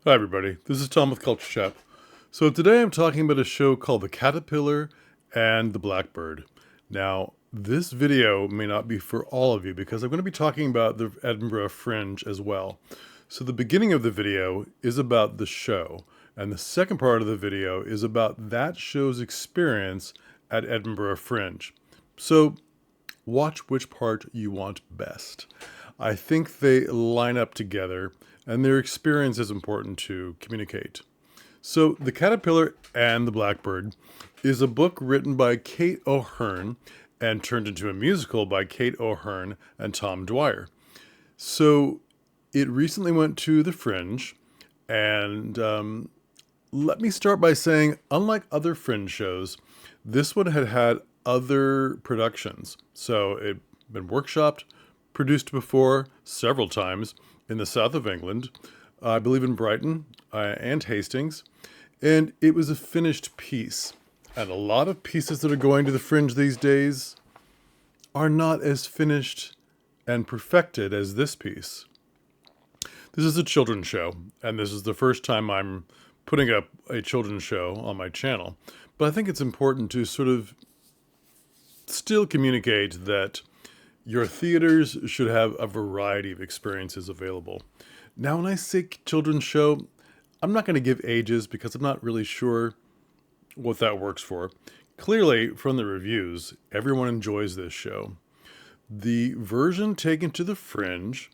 Hi, everybody. This is Tom with Culture Chat. So today I'm talking about a show called The Caterpillar and the Blackbird. Now, this video may not be for all of you because I'm going to be talking about the Edinburgh Fringe as well. So the beginning of the video is about the show, and the second part of the video is about that show's experience at Edinburgh Fringe. So watch which part you want best. I think they line up together, and their experience is important to communicate. So, The Caterpillar and the Blackbird is a book written by Kate O'Hearn and turned into a musical by Kate O'Hearn and Tom Dwyer. So, it recently went to the Fringe, and let me start by saying, unlike other Fringe shows, this one had had other productions. So it had been workshopped, produced before several times in the south of England, I believe in Brighton and Hastings, and it was a finished piece. And a lot of pieces that are going to the Fringe these days are not as finished and perfected as this piece. This is a children's show, and this is the first time I'm putting up a children's show on my channel. But I think it's important to sort of still communicate that your theaters should have a variety of experiences available. Now, when I say children's show, I'm not going to give ages because I'm not really sure what that works for. Clearly, from the reviews, everyone enjoys this show. The version taken to the Fringe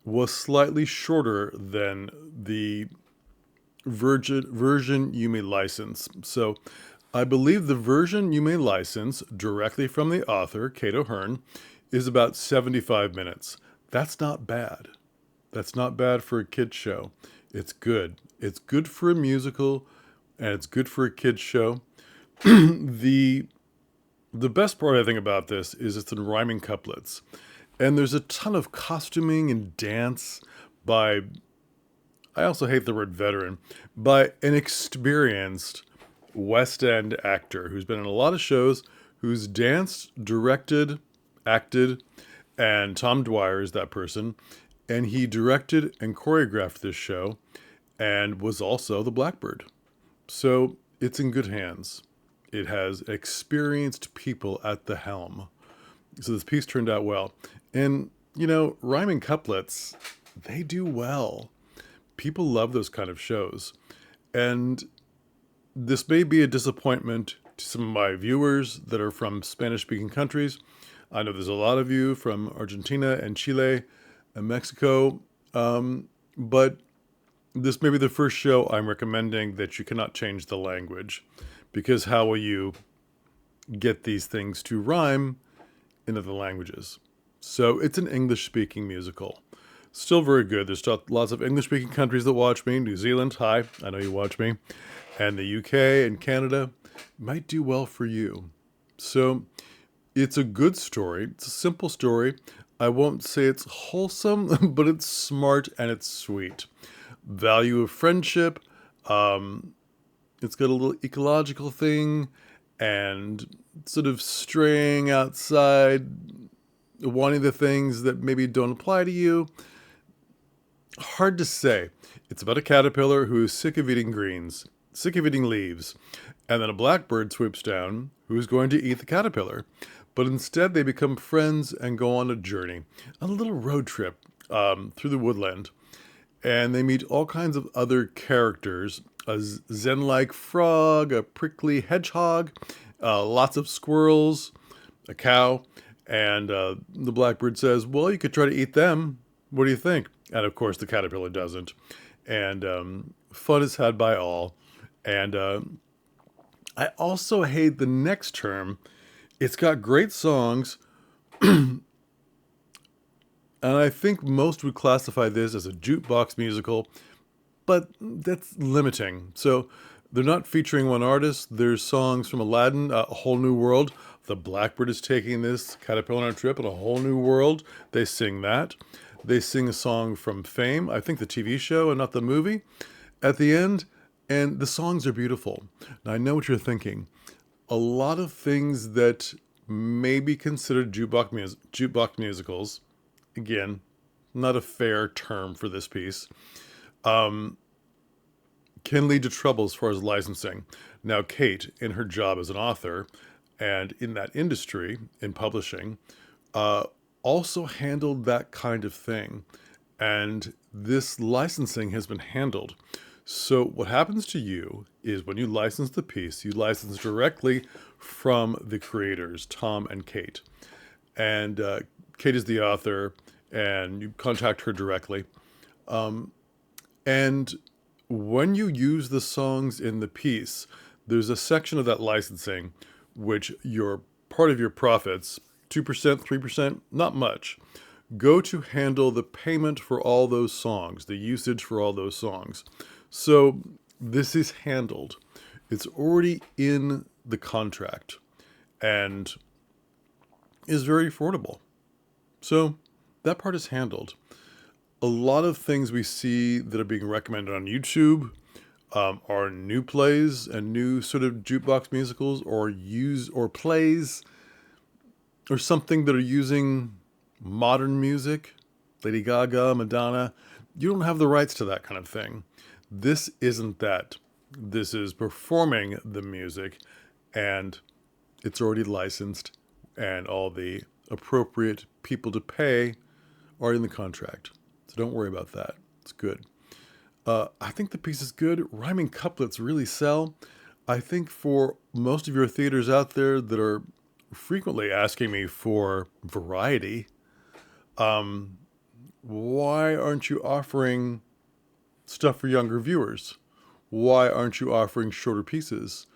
was slightly shorter than the version you may license. So I believe the version you may license directly from the author, Kate O'Hearn, is about 75 minutes. That's not bad. That's not bad for a kid's show. It's good. It's good for a musical, and it's good for a kid's show. The best part, I think, about this is it's in rhyming couplets. And there's a ton of costuming and dance by, I also hate the word veteran, by an experienced West End actor who's been in a lot of shows, who's danced, directed, acted, and Tom Dwyer is that person. And he directed and choreographed this show and was also the Blackbird. So it's in good hands. It has experienced people at the helm. So this piece turned out well. And, you know, rhyming couplets, they do well. People love those kind of shows. And this may be a disappointment to some of my viewers that are from Spanish-speaking countries. I know there's a lot of you from Argentina and Chile and Mexico. But this may be the first show I'm recommending that you cannot change the language. Because how will you get these things to rhyme in other languages? So it's an English-speaking musical. Still very good. There's lots of English-speaking countries that watch me. New Zealand, hi, I know you watch me. And the UK and Canada might do well for you. So it's a good story. It's a simple story. I won't say it's wholesome, but it's smart and it's sweet. Value of friendship. It's got a little ecological thing and sort of straying outside, wanting the things that maybe don't apply to you. Hard to say. It's about a caterpillar who is sick of eating greens, sick of eating leaves, and then a blackbird swoops down who's going to eat the caterpillar. But instead they become friends and go on a journey, a little road trip through the woodland. And they meet all kinds of other characters, a zen-like frog, a prickly hedgehog, lots of squirrels, a cow, and the blackbird says, well, you could try to eat them. What do you think? And of course, the caterpillar doesn't. And fun is had by all. And I also hate the next term. It's got great songs, and I think most would classify this as a jukebox musical, but that's limiting. So they're not featuring one artist. There's songs from Aladdin, A Whole New World. The Blackbird is taking this caterpillar on a trip in a whole new world. They sing that. They sing a song from Fame, I think the TV show and not the movie, at the end. And the songs are beautiful. Now, I know what you're thinking. A lot of things that may be considered jukebox musicals, again, not a fair term for this piece, can lead to trouble as far as licensing. Now, Kate, in her job as an author and in that industry, in publishing, uh, also handled that kind of thing. And this licensing has been handled. So, what happens to you is when you license the piece, you license directly from the creators, Tom and Kate. And Kate is the author, and you contact her directly. And when you use the songs in the piece, there's a section of that licensing which your part of your profits, 2%, 3%, not much, go to handle the payment for all those songs, the usage for all those songs. So this is handled. It's already in the contract and is very affordable. So that part is handled. A lot of things we see that are being recommended on YouTube are new plays and new sort of jukebox musicals or plays or something that are using modern music, Lady Gaga, Madonna. You don't have the rights to that kind of thing. This isn't that. This is performing the music, and it's already licensed, and all the appropriate people to pay are in the contract. So don't worry about that. It's good. I think the piece is good. Rhyming couplets really sell. I think for most of your theaters out there that are frequently asking me for variety, why aren't you offering stuff for younger viewers? Why aren't you offering shorter pieces?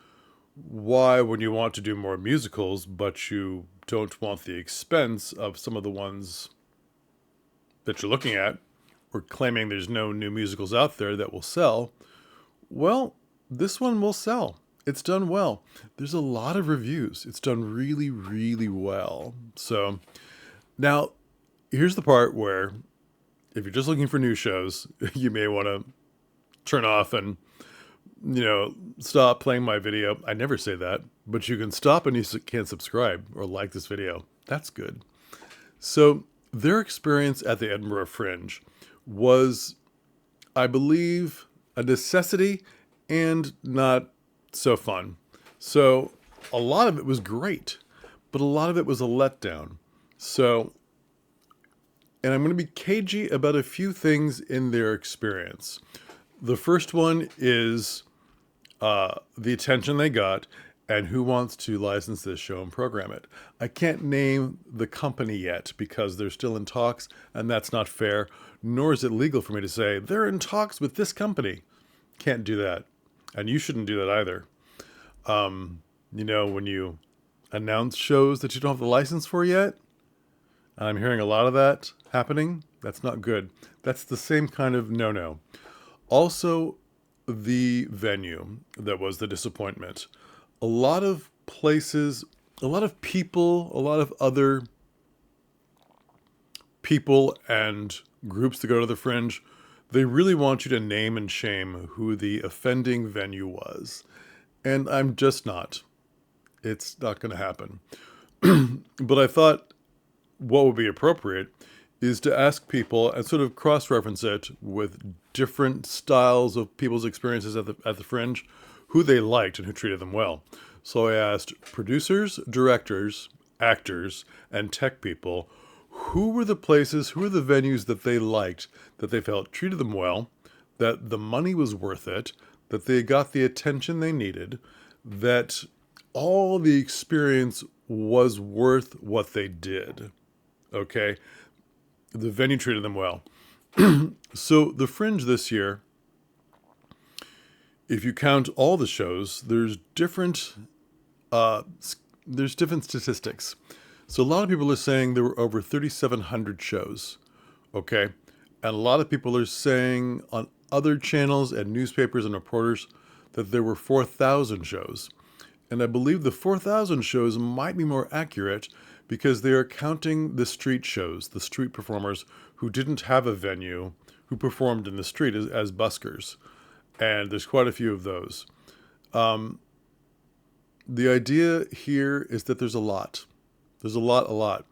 Why, when you want to do more musicals, but you don't want the expense of some of the ones that you're looking at, or claiming there's no new musicals out there that will sell? Well, this one will sell. It's done well. There's a lot of reviews. It's done really, really well. So now, here's the part where if you're just looking for new shows, you may want to turn off and, stop playing my video. I never say that, but you can stop and you can subscribe or like this video. That's good. So their experience at the Edinburgh Fringe was, I believe, a necessity and not so fun. So a lot of it was great, but a lot of it was a letdown. So, and I'm going to be cagey about a few things in their experience. The first one is the attention they got and who wants to license this show and program it. I can't name the company yet because they're still in talks, and that's not fair, nor is it legal for me to say, they're in talks with this company. Can't do that. And you shouldn't do that either. When you announce shows that you don't have the license for yet, and I'm hearing a lot of that happening, that's not good. That's the same kind of no-no. Also, the venue that was the disappointment. A lot of places, a lot of people, a lot of other people and groups that go to the Fringe, they really want you to name and shame who the offending venue was. And I'm just not. It's not going to happen. But I thought what would be appropriate is to ask people and sort of cross-reference it with different styles of people's experiences at the Fringe, who they liked and who treated them well. So I asked producers, directors, actors, and tech people, who were the places, who were the venues that they liked, that they felt treated them well, that the money was worth it, that they got the attention they needed, that all the experience was worth what they did. Okay? The venue treated them well. So the Fringe this year, if you count all the shows, there's different statistics. So a lot of people are saying there were over 3,700 shows. Okay? And a lot of people are saying on other channels and newspapers and reporters that there were 4,000 shows. And I believe the 4,000 shows might be more accurate because they are counting the street shows, the street performers who didn't have a venue, who performed in the street as buskers. And there's quite a few of those. The idea here is that there's a lot. There's a lot.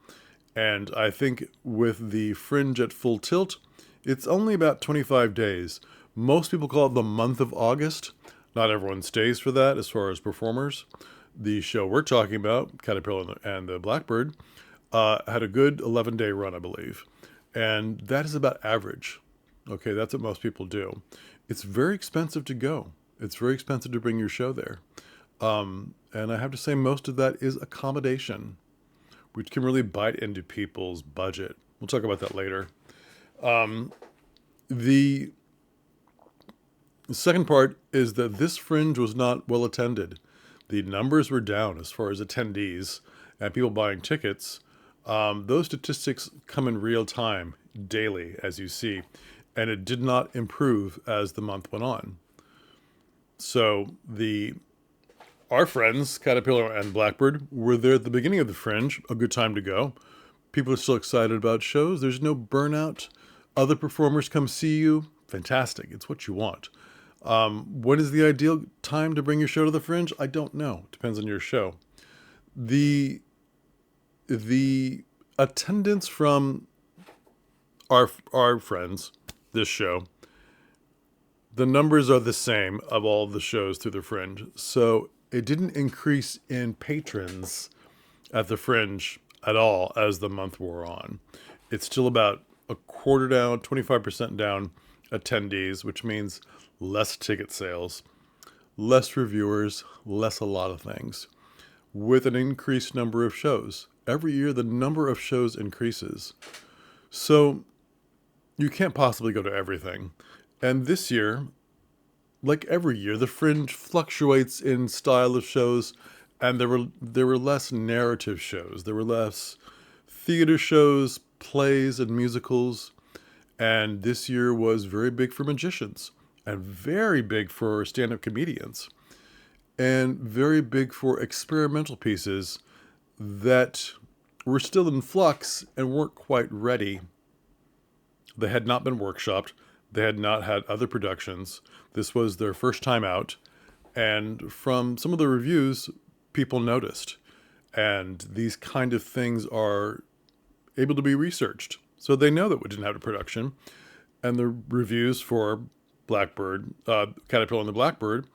And I think with the Fringe at full tilt, it's only about 25 days. Most people call it the month of August. Not everyone stays for that as far as performers. The show we're talking about, Caterpillar and the Blackbird, had a good 11-day run, I believe. And that is about average. Okay, that's what most people do. It's very expensive to go. It's very expensive to bring your show there. And I have to say, most of that is accommodation, which can really bite into people's budget. We'll talk about that later. The second part is that this Fringe was not well attended. The numbers were down as far as attendees and people buying tickets. Those statistics come in real time, daily, as you see, and it did not improve as the month went on. So our friends, Caterpillar and Blackbird, were there at the beginning of the Fringe, a good time to go. People are still excited about shows. There's no burnout. Other performers come see you. Fantastic. It's what you want. When is the ideal time to bring your show to the Fringe? I don't know. Depends on your show. The attendance from our friends, this show, the numbers are the same of all the shows through the Fringe. So it didn't increase in patrons at the Fringe at all as the month wore on. It's still about a quarter down, 25% down attendees, which means less ticket sales, less reviewers, less a lot of things, with an increased number of shows. Every year, the number of shows increases. So you can't possibly go to everything. And this year, like every year, the Fringe fluctuates in style of shows, and there were less narrative shows. There were less theater shows, plays, and musicals. And this year was very big for magicians, and very big for stand-up comedians, and very big for experimental pieces that were still in flux and weren't quite ready. They had not been workshopped. They had not had other productions. This was their first time out. And from some of the reviews, people noticed. And these kind of things are able to be researched. So they know that we didn't have a production. And the reviews for Blackbird, Caterpillar and the Blackbird,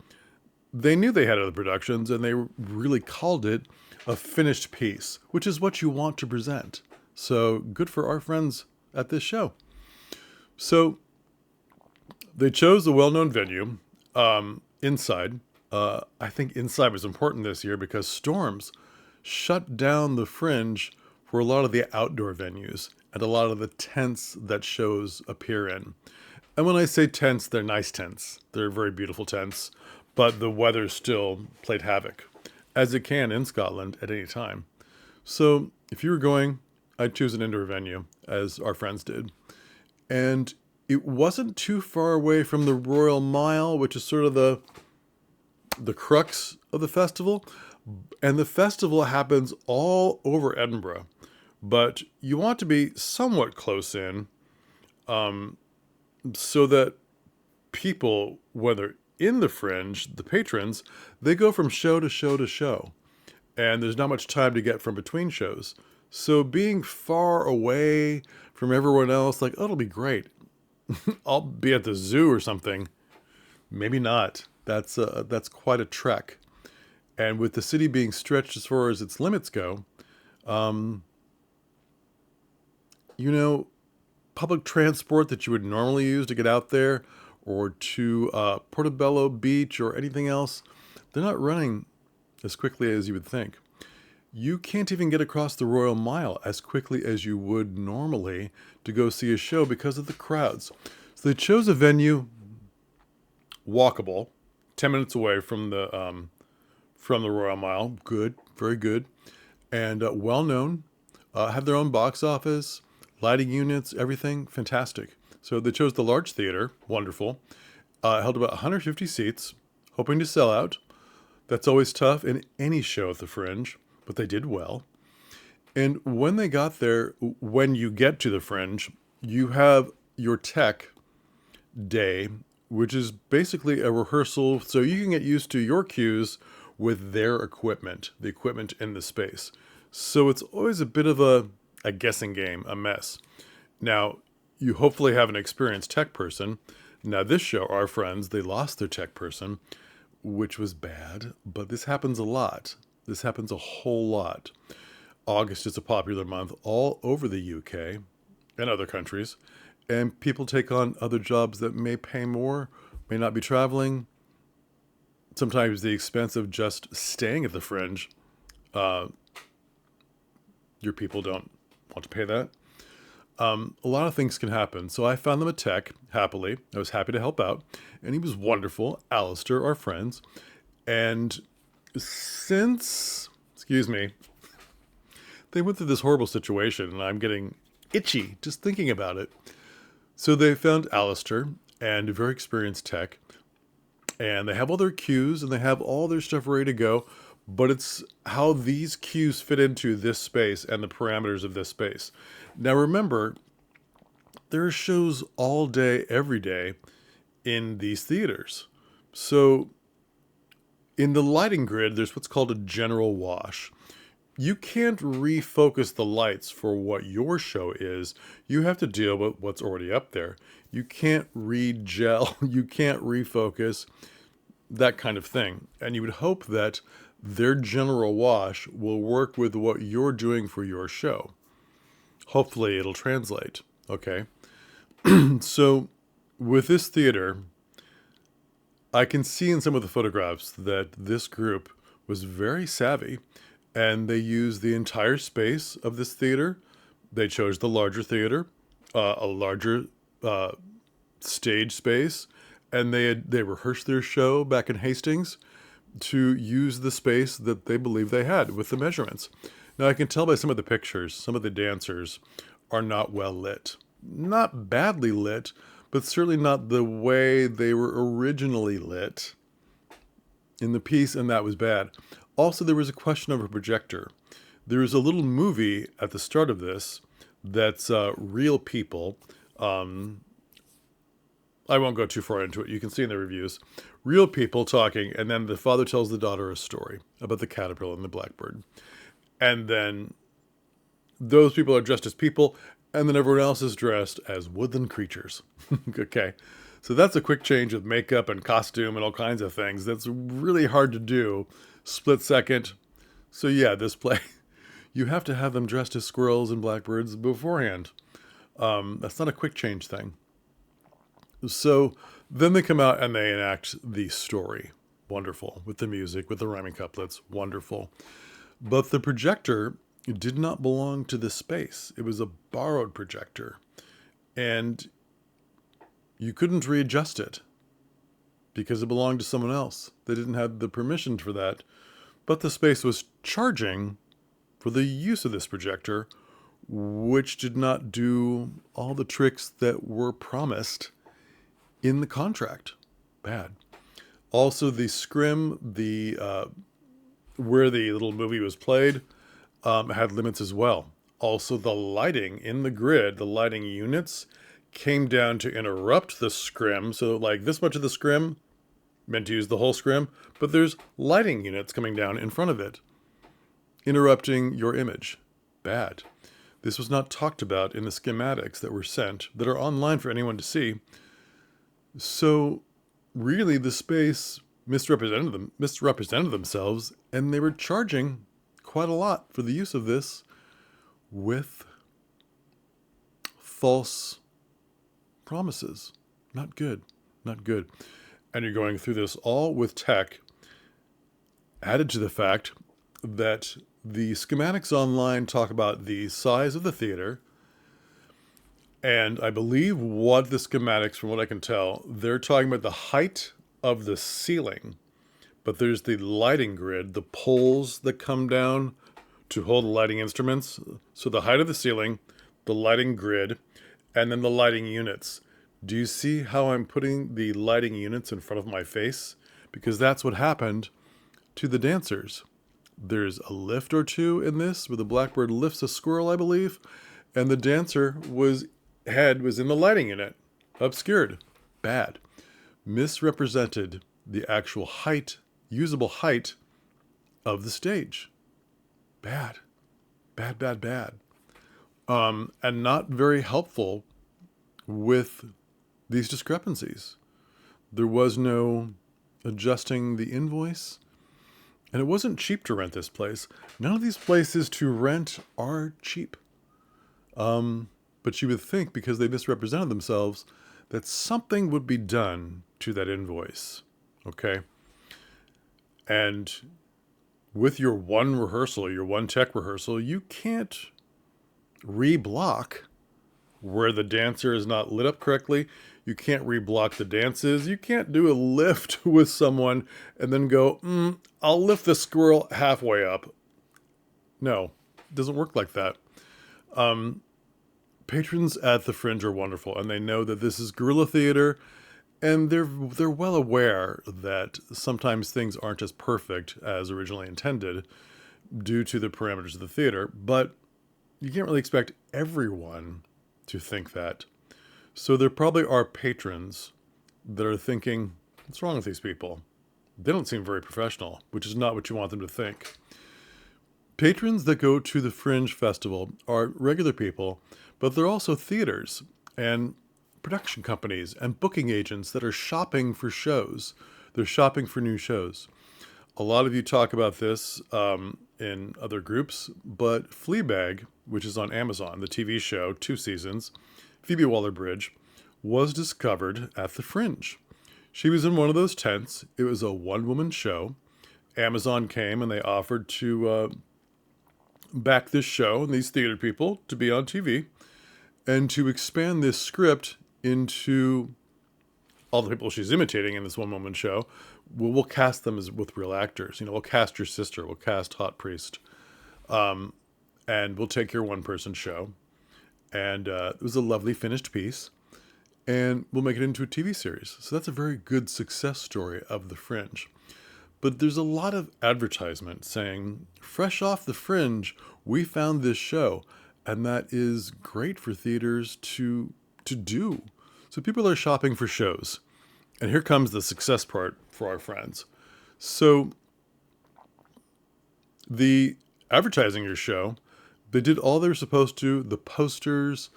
they knew they had other productions, and they really called it a finished piece, which is what you want to present. So good for our friends at this show. So they chose a well-known venue, inside. I think inside was important this year because storms shut down the Fringe for a lot of the outdoor venues and a lot of the tents that shows appear in. And when I say tents, they're nice tents. They're very beautiful tents, but the weather still played havoc, as it can in Scotland at any time. So if you were going, I'd choose an indoor venue, as our friends did. And it wasn't too far away from the Royal Mile, which is sort of the crux of the festival. And the festival happens all over Edinburgh. But you want to be somewhat close in, so that people, whether in the Fringe, the patrons, they go from show to show to show. And there's not much time to get from between shows. So being far away from everyone else, like, oh, it'll be great. I'll be at the zoo or something. Maybe not. That's quite a trek. And with the city being stretched as far as its limits go, public transport that you would normally use to get out there or to Portobello Beach or anything else, they're not running as quickly as you would think. You can't even get across the Royal Mile as quickly as you would normally to go see a show because of the crowds. So they chose a venue walkable, 10 minutes away from the Royal Mile. Good, very good, and well known. Have their own box office, lighting units, everything fantastic. So they chose the large theater, wonderful. Held about 150 seats, hoping to sell out. That's always tough in any show at the Fringe, but they did well. And when they got there, when you get to the Fringe, you have your tech day, which is basically a rehearsal so you can get used to your cues with their equipment, the equipment in the space. So it's always a bit of a guessing game, a mess. Now, you hopefully have an experienced tech person. Now, this show, Our Friends, they lost their tech person, which was bad, but this happens a lot. This happens a whole lot. August is a popular month all over the UK and other countries, and people take on other jobs that may pay more, may not be traveling. Sometimes the expense of just staying at the Fringe, uh, your people don't want to pay that. A lot of things can happen. So I found them a tech, happily. I was happy to help out. And he was wonderful. Alistair, our friends. And excuse me, they went through this horrible situation, and I'm getting itchy just thinking about it. So they found Alistair and a very experienced tech. And they have all their cues and they have all their stuff ready to go. But it's how these cues fit into this space and the parameters of this space. Now remember, there are shows all day, every day in these theaters. So in the lighting grid, there's what's called a general wash. You can't refocus the lights for what your show is. You have to deal with what's already up there. You can't re-gel, you can't refocus, that kind of thing. And you would hope that their general wash will work with what you're doing for your show. Hopefully it'll translate. Okay. So with this theater, I can see in some of the photographs that this group was very savvy, and they used the entire space of this theater. They chose the larger theater, a larger stage space, and they rehearsed their show back in Hastings to use the space that they believe they had with the measurements. Now I can tell by some of the pictures, some of the dancers are not well lit. Not badly lit, but certainly not the way they were originally lit in the piece, and that was bad. Also, there was a question of a projector. There is a little movie at the start of this that's real people. I won't go too far into it. You can see in the reviews. Real people talking, and then the father tells the daughter a story about the caterpillar and the blackbird. And then those people are dressed as people, and then everyone else is dressed as woodland creatures. Okay. So that's a quick change with makeup and costume and all kinds of things. That's really hard to do. Split second. So yeah, this play, you have to have them dressed as squirrels and blackbirds beforehand. That's not a quick change thing. So then they come out and they enact the story. Wonderful. With the music, with the rhyming couplets. Wonderful. But the projector did not belong to this space. It was a borrowed projector. And you couldn't readjust it because it belonged to someone else. They didn't have the permission for that. But the space was charging for the use of this projector, which did not do all the tricks that were promised in the contract. Bad. Also, the scrim, where the little movie was played, had limits as well. Also, the lighting in the grid, the lighting units, came down to interrupt the scrim. So like this much of the scrim, meant to use the whole scrim, but there's lighting units coming down in front of it, interrupting your image. Bad. This was not talked about in the schematics that were sent, that are online for anyone to see. So really the space misrepresented themselves, and they were charging quite a lot for the use of this with false promises. Not good. Not good. And you're going through this all with tech, added to the fact that the schematics online talk about the size of the theater. And I believe what the schematics, from what I can tell, they're talking about the height of the ceiling. But there's the lighting grid, the poles that come down to hold the lighting instruments. So the height of the ceiling, the lighting grid, and then the lighting units. Do you see how I'm putting the lighting units in front of my face? Because that's what happened to the dancers. There's a lift or two in this where the blackbird lifts a squirrel, I believe, and the dancer head was in the lighting unit. Obscured. Bad. Misrepresented the actual height, usable height of the stage. Bad. Bad, bad, bad. And not very helpful with these discrepancies. There was no adjusting the invoice, and it wasn't cheap to rent this place. None of these places to rent are cheap. But you would think, because they misrepresented themselves, that something would be done to that invoice. Okay? And with your one rehearsal, your one tech rehearsal, you can't reblock where the dancer is not lit up correctly. You can't reblock the dances. You can't do a lift with someone and then go, I'll lift the squirrel halfway up. No, it doesn't work like that. Patrons at the Fringe are wonderful, and they know that this is guerrilla theater, and they're well aware that sometimes things aren't as perfect as originally intended due to the parameters of the theater, but you can't really expect everyone to think that. So there probably are patrons that are thinking, what's wrong with these people? They don't seem very professional, which is not what you want them to think. Patrons that go to the Fringe Festival are regular people, but they're also theaters and production companies and booking agents that are shopping for shows. They're shopping for new shows. A lot of you talk about this in other groups, but Fleabag, which is on Amazon, the TV show, 2 seasons, Phoebe Waller-Bridge, was discovered at the Fringe. She was in one of those tents. It was a one-woman show. Amazon came and they offered to back this show and these theater people to be on TV and to expand this script into all the people she's imitating in this one-woman show. We'll cast them as with real actors. You know, we'll cast your sister. We'll cast Hot Priest. And we'll take your one-person show. And it was a lovely finished piece. And we'll make it into a TV series. So that's a very good success story of the Fringe. But there's a lot of advertisement saying, fresh off the Fringe, we found this show. And that is great for theaters to do. So people are shopping for shows. And here comes the success part for our friends. So the advertising your show, they did all they were supposed to. The posters,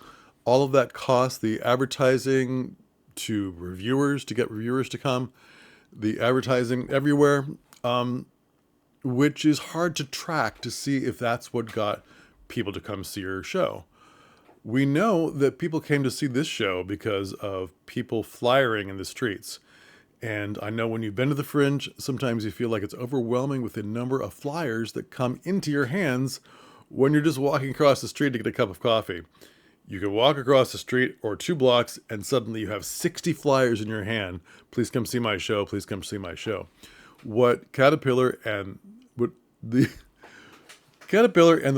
all of that cost, the advertising to reviewers, to get reviewers to come, the advertising everywhere, which is hard to track to see if that's what got people to come see your show. We know that people came to see this show because of people flyering in the streets. And I know when you've been to the Fringe, sometimes you feel like it's overwhelming with the number of flyers that come into your hands when you're just walking across the street to get a cup of coffee. You can walk across the street or 2 blocks and suddenly you have 60 flyers in your hand. Please come see my show. Please come see my show. What Caterpillar and the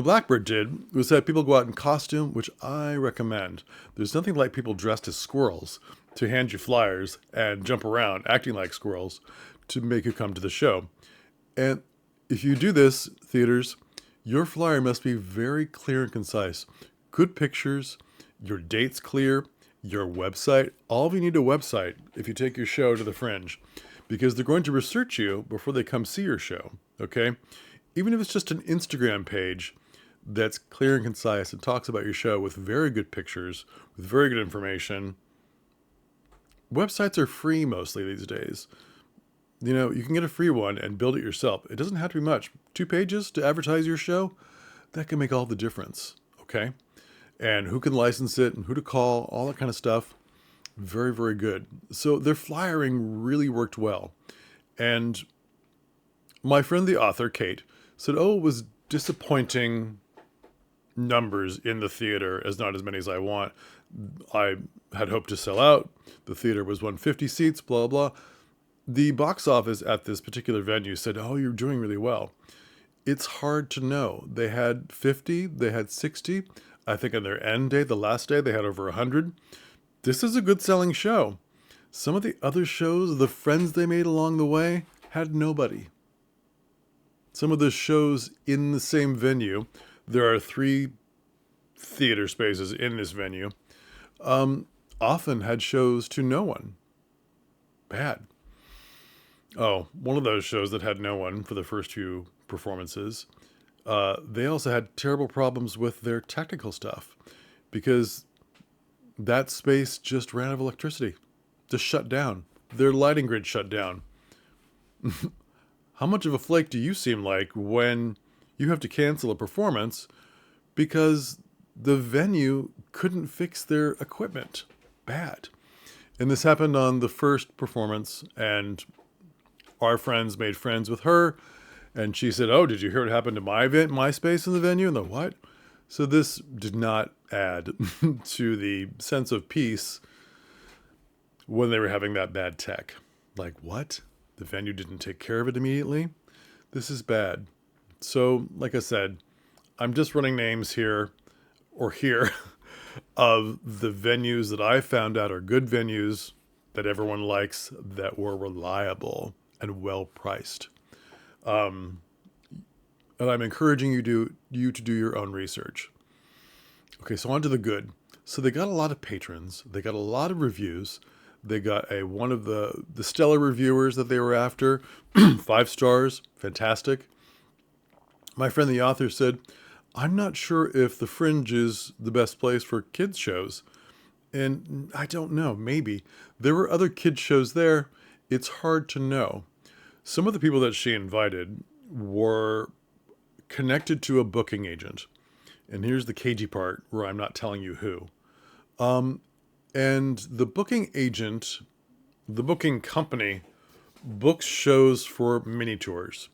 Blackbird did was that people go out in costume, which I recommend. There's nothing like people dressed as squirrels to hand you flyers and jump around acting like squirrels to make you come to the show. And if you do this, theaters, your flyer must be very clear and concise. Good pictures, your dates clear, your website. All of you need a website if you take your show to the Fringe, because they're going to research you before they come see your show, okay? Even if it's just an Instagram page that's clear and concise and talks about your show with very good pictures, with very good information. Websites are free mostly these days. You know, you can get a free one and build it yourself. It doesn't have to be much. 2 pages to advertise your show, that can make all the difference, okay? And who can license it and who to call, all that kind of stuff. Very, very good. So their flyering really worked well. And my friend, the author, Kate, said, it was disappointing numbers in the theater, as not as many as I want. I had hoped to sell out. The theater was 150 seats, blah, blah. The box office at this particular venue said, you're doing really well. It's hard to know. They had 50, they had 60. I think on their end day, the last day, they had over 100. This is a good selling show. Some of the other shows, the friends they made along the way, had nobody. Some of the shows in the same venue, there are 3 theater spaces in this venue, often had shows to no one. Bad. One of those shows that had no one for the first few performances, they also had terrible problems with their technical stuff because that space just ran out of electricity. just shut down. Their lighting grid shut down. How much of a flake do you seem like when you have to cancel a performance because the venue couldn't fix their equipment? Bad. And this happened on the first performance, and our friends made friends with her, and she said, "Oh, did you hear what happened to my event, my space in the venue?" And the what? So this did not add to the sense of peace when they were having that bad tech. Like, what? The venue didn't take care of it immediately? This is bad. So, like I said, I'm just running names here or here of the venues that I found out are good venues that everyone likes, that were reliable and well priced. And I'm encouraging you to do your own research. Okay, so on to the good. So they got a lot of patrons. They got a lot of reviews. They got one of the stellar reviewers that they were after, 5 stars, fantastic. My friend the author said, "I'm not sure if the Fringe is the best place for kids shows." And I don't know, maybe. There were other kids shows there. It's hard to know. Some of the people that she invited were connected to a booking agent. And here's the cagey part where I'm not telling you who. And the booking agent, the booking company, books shows for mini tours,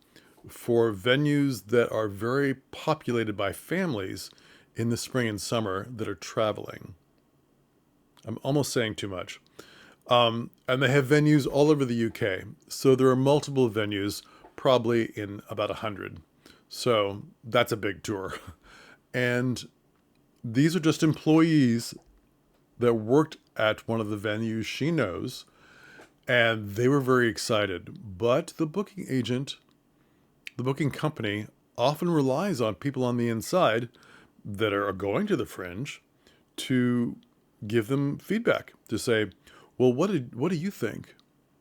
for venues that are very populated by families in the spring and summer that are traveling. I'm almost saying too much. And they have venues all over the UK. So there are multiple venues, probably in about 100. So that's a big tour. And these are just employees that worked at one of the venues she knows, and they were very excited. But the booking agent, the booking company, often relies on people on the inside that are going to the Fringe to give them feedback, to say, "Well, what do you think?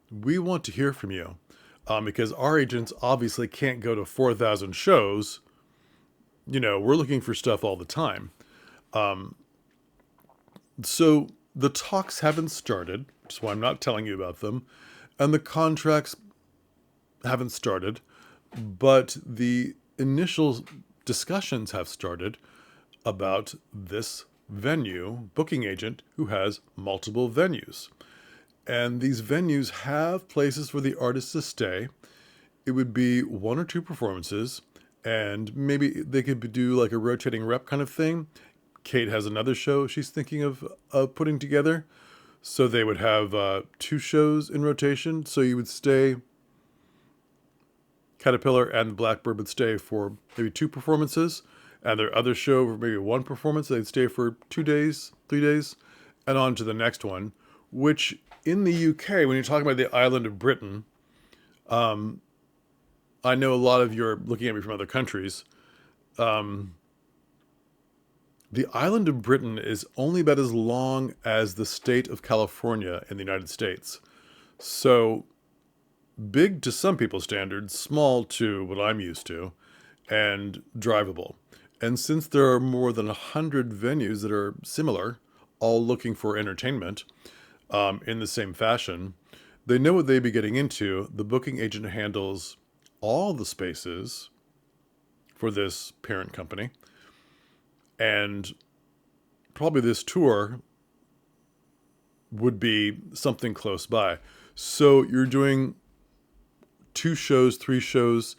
We want to hear from you." Because our agents obviously can't go to 4,000 shows. We're looking for stuff all the time. So the talks haven't started, which is why I'm not telling you about them. And the contracts haven't started, but the initial discussions have started about this venue booking agent who has multiple venues. And these venues have places for the artists to stay. It would be 1 or 2 performances, and maybe they could do like a rotating rep kind of thing. Kate has another show she's thinking of putting together. So they would have 2 shows in rotation. So you would stay, Caterpillar and Blackbird would stay for maybe 2 performances. And their other show for maybe 1 performance, they'd stay for 2 days, 3 days, and on to the next one. Which in the UK, when you're talking about the island of Britain, I know a lot of you are looking at me from other countries. The island of Britain is only about as long as the state of California in the United States. So big to some people's standards, small to what I'm used to, and drivable. And since there are more than 100 venues that are similar, all looking for entertainment in the same fashion, they know what they'd be getting into. The booking agent handles all the spaces for this parent company. And probably this tour would be something close by. So you're doing 2 shows, 3 shows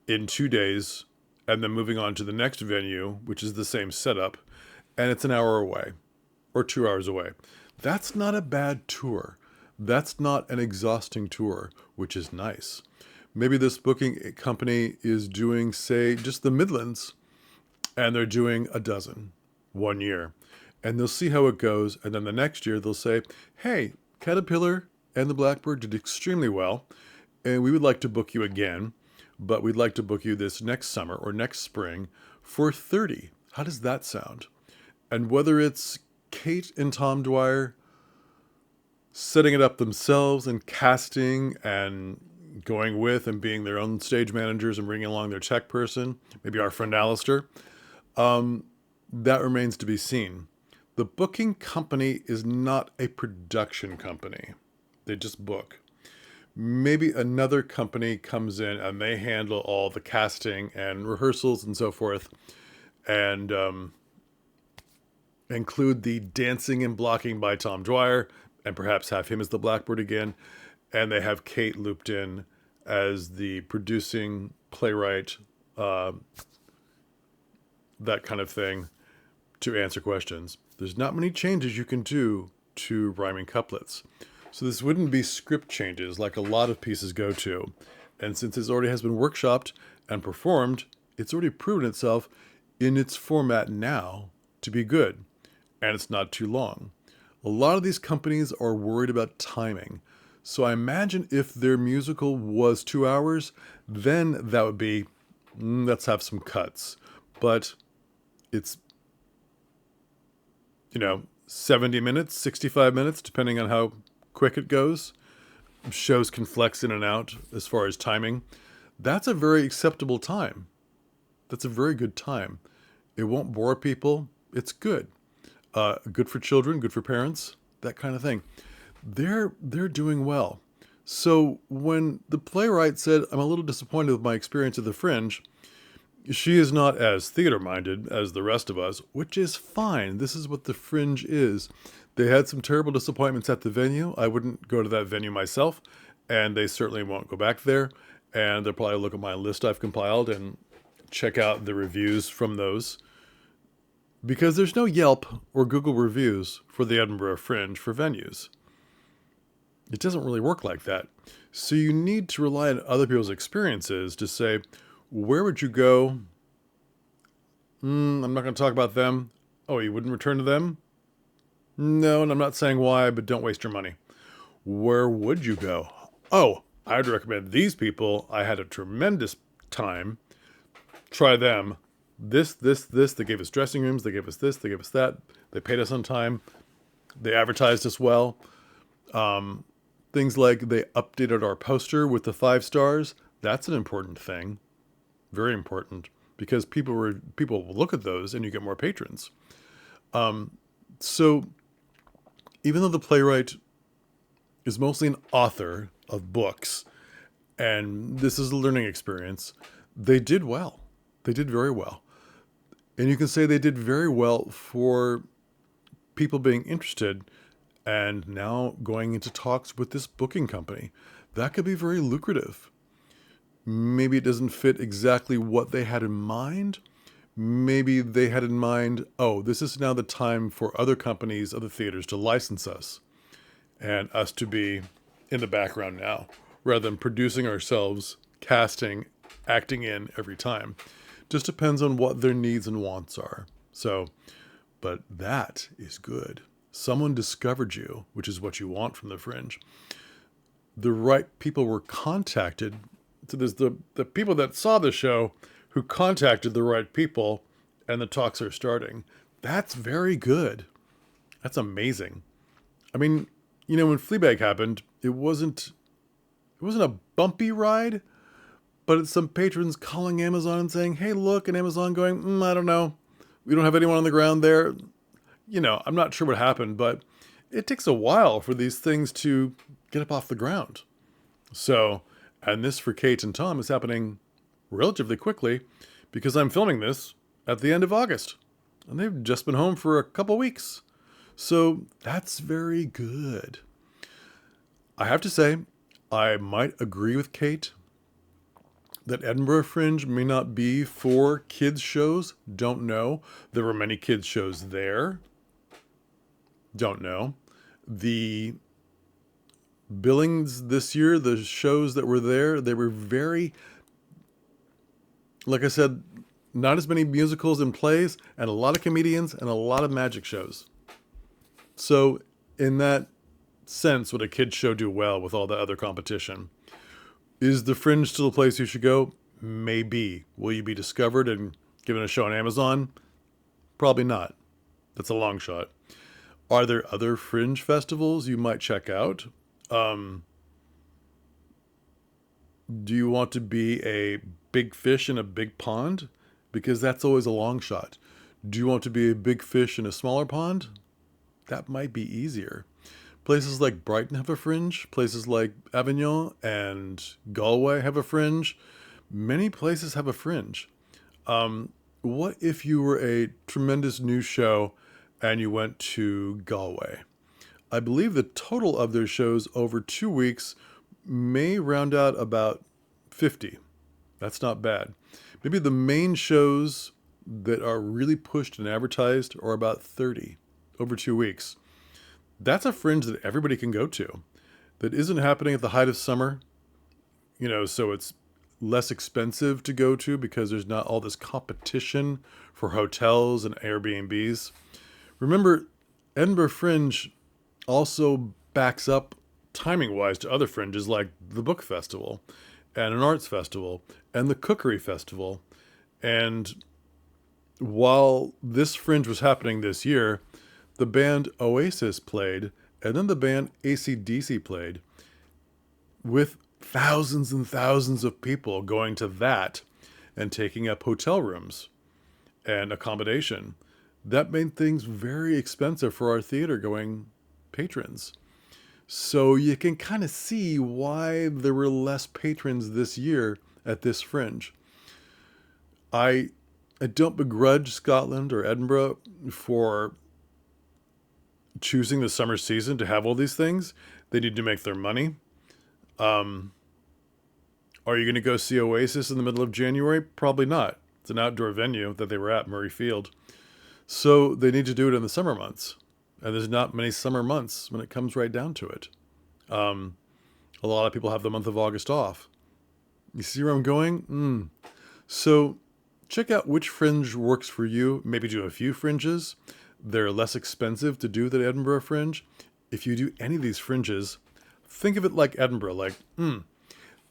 in 2 days, and then moving on to the next venue, which is the same setup, and it's an hour away or 2 hours away. That's not a bad tour. That's not an exhausting tour, which is nice. Maybe this booking company is doing, say, just the Midlands, and they're doing a dozen 1 year. And they'll see how it goes. And then the next year they'll say, "Hey, Caterpillar and the Blackbird did extremely well, and we would like to book you again, but we'd like to book you this next summer or next spring for 30. How does that sound?" And whether it's Kate and Tom Dwyer setting it up themselves and casting and going with and being their own stage managers and bringing along their tech person, maybe our friend Alistair, that remains to be seen. The booking company is not a production company. They just book. Maybe another company comes in and they handle all the casting and rehearsals and so forth, and include the dancing and blocking by Tom Dwyer, and perhaps have him as the Blackbird again. And they have Kate looped in as the producing playwright, uh, that kind of thing, to answer questions. There's not many changes you can do to rhyming couplets. So this wouldn't be script changes like a lot of pieces go to. And since it already has been workshopped and performed, it's already proven itself in its format now to be good. And it's not too long. A lot of these companies are worried about timing. So I imagine if their musical was 2 hours, then that would be, let's have some cuts. But it's, 70 minutes, 65 minutes, depending on how quick it goes. Shows can flex in and out as far as timing. That's a very acceptable time. That's a very good time. It won't bore people. It's good. Good for children, good for parents, that kind of thing. They're doing well. So when the playwright said, I'm a little disappointed with my experience at the Fringe, she is not as theater-minded as the rest of us, which is fine. This is what the Fringe is. They had some terrible disappointments at the venue. I wouldn't go to that venue myself, and they certainly won't go back there. And they'll probably look at my list I've compiled and check out the reviews from those. Because there's no Yelp or Google reviews for the Edinburgh Fringe for venues. It doesn't really work like that. So you need to rely on other people's experiences to say, where would you go? I'm not going to talk about them. Oh, you wouldn't return to them? No, and I'm not saying why, but don't waste your money. Where would you go? Oh, I'd recommend these people. I had a tremendous time. Try them. This. They gave us dressing rooms. They gave us this. They gave us that. They paid us on time. They advertised us well. Things like they updated our poster with the 5 stars. That's an important thing. Very important, because people will look at those and you get more patrons. So even though the playwright is mostly an author of books, and this is a learning experience, they did well. They did very well. And you can say they did very well for people being interested and now going into talks with this booking company. That could be very lucrative. Maybe it doesn't fit exactly what they had in mind. Maybe they had in mind, oh, this is now the time for other companies, other theaters to license us and us to be in the background now, rather than producing ourselves, casting, acting in every time. Just depends on what their needs and wants are. So, but that is good. Someone discovered you, which is what you want from the Fringe. The right people were contacted. So there's the people that saw the show who contacted the right people, and the talks are starting. That's very good. That's amazing. I mean, when Fleabag happened, it wasn't a bumpy ride, but it's some patrons calling Amazon and saying, hey, look, and Amazon going, I don't know. We don't have anyone on the ground there. I'm not sure what happened, but it takes a while for these things to get up off the ground. So, and this for Kate and Tom is happening relatively quickly because I'm filming this at the end of August. And they've just been home for a couple weeks. So that's very good. I have to say, I might agree with Kate that Edinburgh Fringe may not be for kids shows. Don't know. There were many kids shows there. Don't know. The billings this year, the shows that were there, they were very, like I said, not as many musicals and plays, and a lot of comedians and a lot of magic shows. So in that sense, would a kid's show do well with all the other competition? Is the Fringe still a place you should go? Maybe. Will you be discovered and given a show on Amazon? Probably not. That's a long shot. Are there other Fringe festivals you might check out? Do you want to be a big fish in a big pond? Because that's always a long shot. Do you want to be a big fish in a smaller pond? That might be easier. Places like Brighton have a fringe. Places like Avignon and Galway have a fringe. Many places have a fringe. What if you were a tremendous new show and you went to Galway? I believe the total of their shows over 2 weeks may round out about 50. That's not bad. Maybe the main shows that are really pushed and advertised are about 30 over 2 weeks. That's a fringe that everybody can go to. That isn't happening at the height of summer, so it's less expensive to go to because there's not all this competition for hotels and Airbnbs. Remember, Edinburgh Fringe also backs up timing wise to other fringes like the Book Festival and an arts festival and the Cookery Festival. And while this fringe was happening this year, the band Oasis played, and then the band AC/DC played, with thousands and thousands of people going to that and taking up hotel rooms and accommodation. That made things very expensive for our theater going patrons. So you can kind of see why there were less patrons this year at this fringe. I don't begrudge Scotland or Edinburgh for choosing the summer season to have all these things. They need to make their money. Are you going to go see Oasis in the middle of January? Probably not. It's an outdoor venue that they were at, Murray Field. So they need to do it in the summer months. And there's not many summer months when it comes right down to it. A lot of people have the month of August off. You see where I'm going? So check out which fringe works for you. Maybe do a few fringes. They're less expensive to do than Edinburgh Fringe. If you do any of these fringes, think of it like Edinburgh. Like,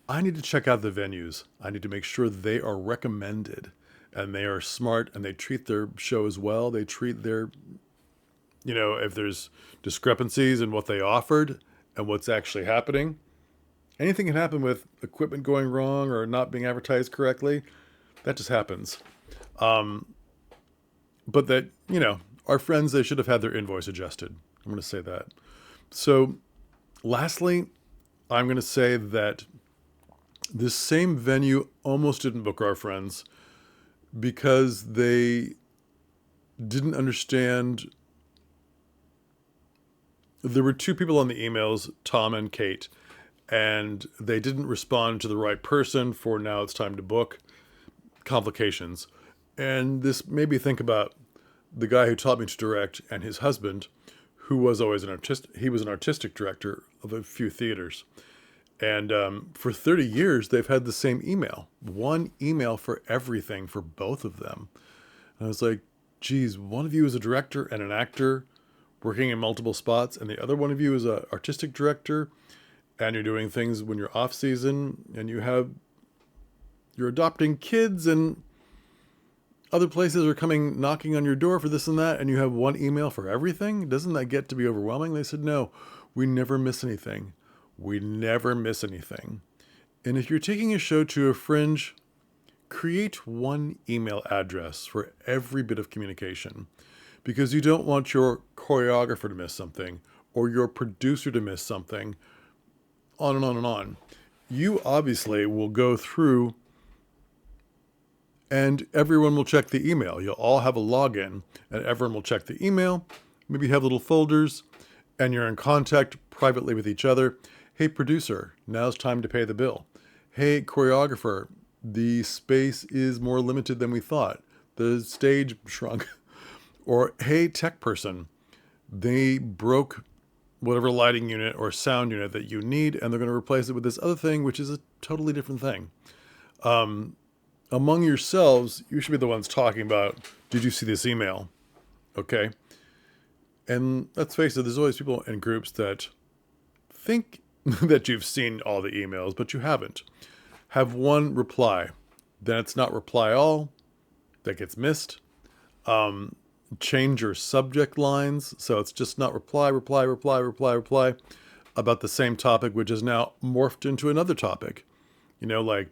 I need to check out the venues. I need to make sure they are recommended and they are smart and they treat their shows well. They treat their, if there's discrepancies in what they offered and what's actually happening. Anything can happen with equipment going wrong or not being advertised correctly. That just happens. But that, our friends, they should have had their invoice adjusted. I'm going to say that. So lastly, I'm going to say that this same venue almost didn't book our friends because they didn't understand. There were two people on the emails, Tom and Kate, and they didn't respond to the right person for now it's time to book. Complications. And this made me think about the guy who taught me to direct and his husband, who was always he was an artistic director of a few theaters. And for 30 years, they've had the same email. One email for everything for both of them. And I was like, geez, one of you is a director and an actor working in multiple spots, and the other one of you is an artistic director, and you're doing things when you're off season, and you're adopting kids, and other places are coming knocking on your door for this and that, and you have one email for everything? Doesn't that get to be overwhelming? They said, no, we never miss anything. We never miss anything. And if you're taking a show to a fringe, create one email address for every bit of communication, because you don't want your choreographer to miss something or your producer to miss something, on and on and on. You obviously will go through and everyone will check the email. You'll all have a login and everyone will check the email. Maybe you have little folders and you're in contact privately with each other. Hey, producer, now's time to pay the bill. Hey, choreographer, the space is more limited than we thought. The stage shrunk. Or, hey, tech person, they broke whatever lighting unit or sound unit that you need, and they're going to replace it with this other thing, which is a totally different thing. Among yourselves, you should be the ones talking about, did you see this email? Okay. And let's face it, there's always people in groups that think that you've seen all the emails, but you haven't. Have one reply. Then it's not reply all. That gets missed. Change your subject lines. So it's just not reply about the same topic, which is now morphed into another topic. Like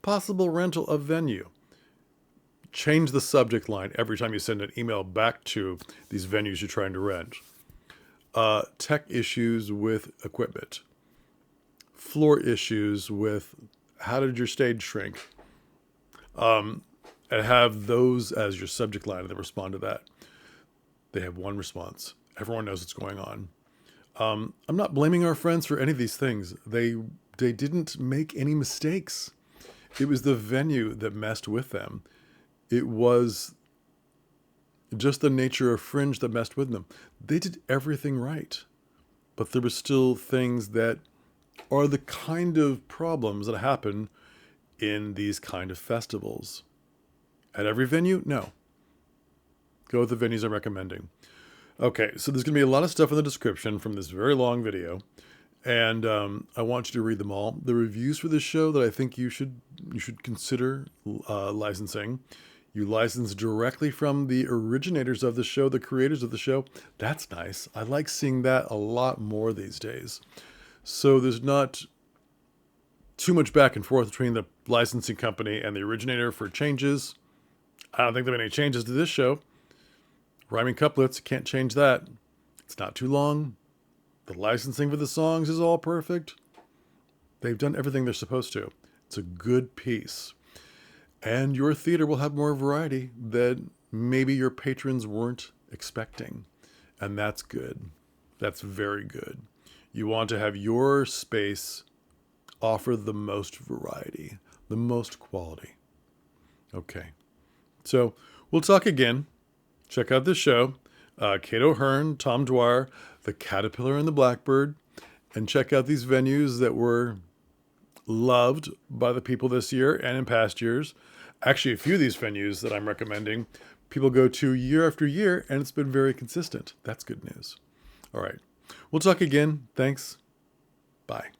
possible rental of venue. Change the subject line every time you send an email back to these venues you're trying to rent. tech issues with equipment, floor issues with how did your stage shrink, and have those as your subject line and then respond to that. They have one response. Everyone knows what's going on. I'm not blaming our friends for any of these things. They didn't make any mistakes. It was the venue that messed with them. It was just the nature of Fringe that messed with them. They did everything right, but there were still things that are the kind of problems that happen in these kind of festivals. At every venue? No. Go with the venues I'm recommending. Okay, so there's going to be a lot of stuff in the description from this very long video, and I want you to read them all. The reviews for this show that I think you should consider licensing. You license directly from the originators of the show, the creators of the show. That's nice. I like seeing that a lot more these days. So there's not too much back and forth between the licensing company and the originator for changes. I don't think there are any changes to this show. Rhyming couplets, can't change that. It's not too long. The licensing for the songs is all perfect. They've done everything they're supposed to. It's a good piece. And your theater will have more variety that maybe your patrons weren't expecting. And that's good. That's very good. You want to have your space offer the most variety, the most quality. Okay. So we'll talk again. Check out this show. Cato Hearn, Tom Dwyer, The Caterpillar and the Blackbird. And check out these venues that were loved by the people this year and in past years. Actually, a few of these venues that I'm recommending, people go to year after year, and it's been very consistent. That's good news. All right. We'll talk again. Thanks. Bye.